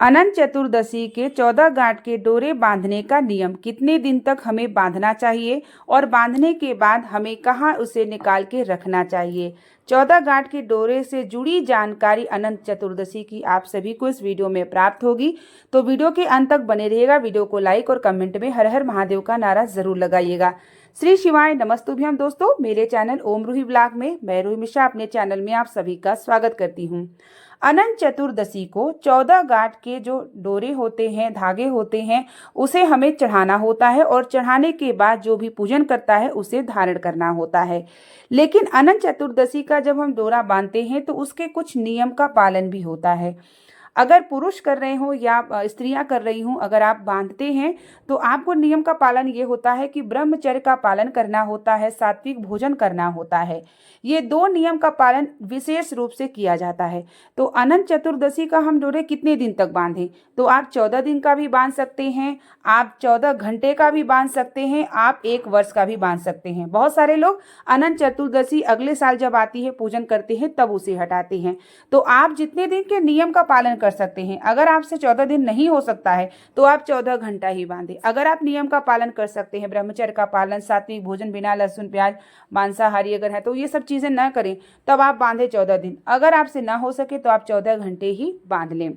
अनंत चतुर्दशी के 14 गांठ के डोरे बांधने का नियम, कितने दिन तक हमें बांधना चाहिए और बांधने के बाद हमें कहाँ उसे निकाल के रखना चाहिए। 14 गांठ के डोरे से जुड़ी जानकारी अनंत चतुर्दशी की आप सभी को इस वीडियो में प्राप्त होगी। तो वीडियो के अंत तक बने रहिएगा। वीडियो को लाइक और कमेंट में हर हर महादेव का नारा जरूर लगाइएगा। श्री शिवाय नमस्तुभ्यम। दोस्तों, मेरे चैनल ओम रूही ब्लॉग में मैं रूही मिश्रा अपने चैनल में आप सभी का स्वागत करती हूँ। अनंत चतुर्दशी को 14 गांठ के जो डोरे होते हैं, धागे होते हैं, उसे हमें चढ़ाना होता है और चढ़ाने के बाद जो भी पूजन करता है उसे धारण करना होता है। लेकिन अनंत चतुर्दशी का जब हम डोरा बांधते हैं तो उसके कुछ नियम का पालन भी होता है। अगर पुरुष कर रहे हो या स्त्रियां कर रही हूँ, अगर आप बांधते हैं तो आपको नियम का पालन ये होता है कि ब्रह्मचर्य का पालन करना होता है, सात्विक भोजन करना होता है। ये दो नियम का पालन विशेष रूप से किया जाता है। तो अनंत चतुर्दशी का हम डोरे कितने दिन तक बांधें? तो आप 14 दिन का भी बांध सकते हैं, आप 14 घंटे का भी बांध सकते हैं, आप 1 वर्ष का भी बांध सकते हैं। बहुत सारे लोग अनंत चतुर्दशी अगले साल जब आती है पूजन करते हैं तब उसे हटाते हैं। तो आप जितने दिन के नियम का पालन कर सकते हैं। अगर आपसे 14 दिन नहीं हो सकता है तो आप 14 घंटा ही बांधें। अगर आप नियम का पालन कर सकते हैं, ब्रह्मचर्य का पालन, सात्विक भोजन, बिना लहसुन प्याज, मांसाहारी अगर है तो ये सब चीजें ना करें, तब आप बांधे 14 दिन। अगर आपसे ना हो सके तो आप 14 घंटे ही बांध लें।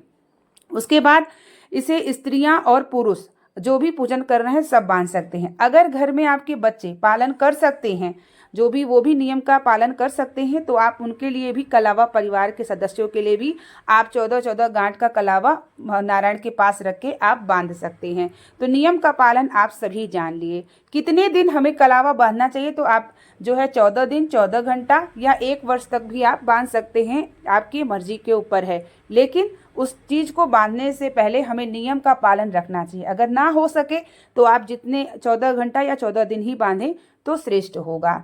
उसके बाद इसे स्त्रियां और पुरुष जो भी पूजन कर रहे हैं सब बांध सकते हैं। अगर घर में आपके बच्चे पालन कर सकते हैं, जो भी वो भी नियम का पालन कर सकते हैं, तो आप उनके लिए भी कलावा, परिवार के सदस्यों के लिए भी आप 14 गांठ का कलावा नारायण के पास रख के आप बांध सकते हैं। तो नियम का पालन आप सभी जान लिए। कितने दिन हमें कलावा बांधना चाहिए? तो आप जो है 14 दिन, 14 घंटा या 1 वर्ष तक भी आप बांध सकते हैं, आपकी मर्जी के ऊपर है। लेकिन उस चीज़ को बांधने से पहले हमें नियम का पालन रखना चाहिए। अगर ना हो सके तो आप जितने 14 घंटा या 14 दिन ही बांधें तो श्रेष्ठ होगा।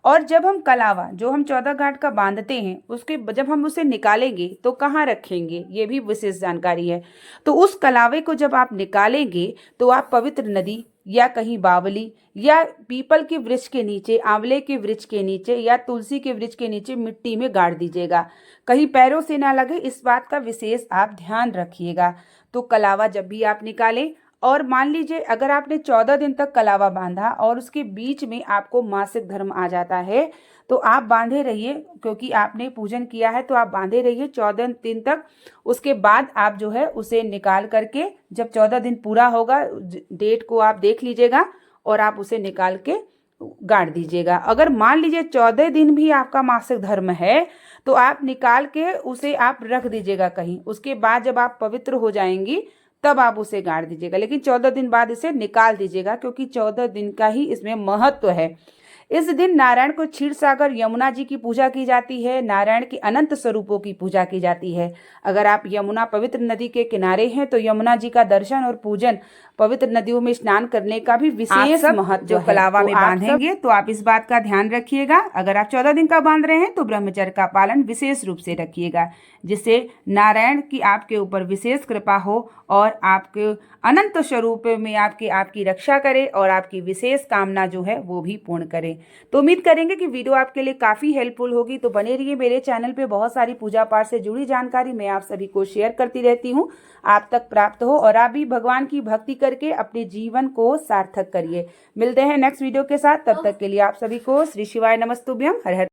और जब हम कलावा जो हम 14 गांठ का बांधते हैं उसके जब हम उसे निकालेंगे तो कहाँ रखेंगे, ये भी विशेष जानकारी है। तो उस कलावे को जब आप निकालेंगे तो आप पवित्र नदी या कहीं बावली या पीपल के वृक्ष के नीचे, आंवले के वृक्ष के नीचे या तुलसी के वृक्ष के नीचे मिट्टी में गाड़ दीजिएगा, कहीं पैरों से ना लगे, इस बात का विशेष आप ध्यान रखिएगा। तो कलावा जब भी आप निकालें, और मान लीजिए अगर आपने 14 दिन तक कलावा बांधा और उसके बीच में आपको मासिक धर्म आ जाता है तो आप बांधे रहिए, क्योंकि आपने पूजन किया है तो आप बांधे रहिए 14 दिन तक। उसके बाद आप जो है उसे निकाल करके, जब 14 दिन पूरा होगा, डेट को आप देख लीजिएगा और आप उसे निकाल के गाड़ दीजिएगा। अगर मान लीजिए 14 दिन भी आपका मासिक धर्म है तो आप निकाल के उसे आप रख दीजिएगा कहीं। उसके बाद जब आप पवित्र हो जाएंगी तब आप उसे गाड़ दीजिएगा, लेकिन 14 दिन बाद इसे निकाल दीजिएगा, क्योंकि 14 दिन का ही इसमें महत्व है। इस दिन नारायण को क्षीर सागर यमुना जी की पूजा की जाती है, नारायण के अनंत स्वरूपों की पूजा की जाती है। अगर आप यमुना पवित्र नदी के किनारे हैं तो यमुना जी का दर्शन और पूजन, पवित्र नदियों में स्नान करने का भी विशेष महत्व जो कलावा में बांधेंगे तो आप इस बात का ध्यान रखिएगा। अगर आप 14 दिन का बांध रहे हैं तो ब्रह्मचर्य का पालन विशेष रूप से रखिएगा, जिससे नारायण की आपके ऊपर विशेष कृपा हो और आपके अनंत स्वरूप में आपकी रक्षा करे और आपकी विशेष कामना जो है वो भी पूर्ण करे। तो उम्मीद करेंगे कि वीडियो आपके लिए काफ़ी हेल्पफुल होगी। तो बने रहिए मेरे चैनल पे, बहुत सारी पूजा पाठ से जुड़ी जानकारी मैं आप सभी को शेयर करती रहती हूँ, आप तक प्राप्त हो और आप भी भगवान की भक्ति करके अपने जीवन को सार्थक करिए। मिलते हैं नेक्स्ट वीडियो के साथ, तब तक के लिए आप सभी को श्री शिवाय नमस्तुभ्यम। हर हर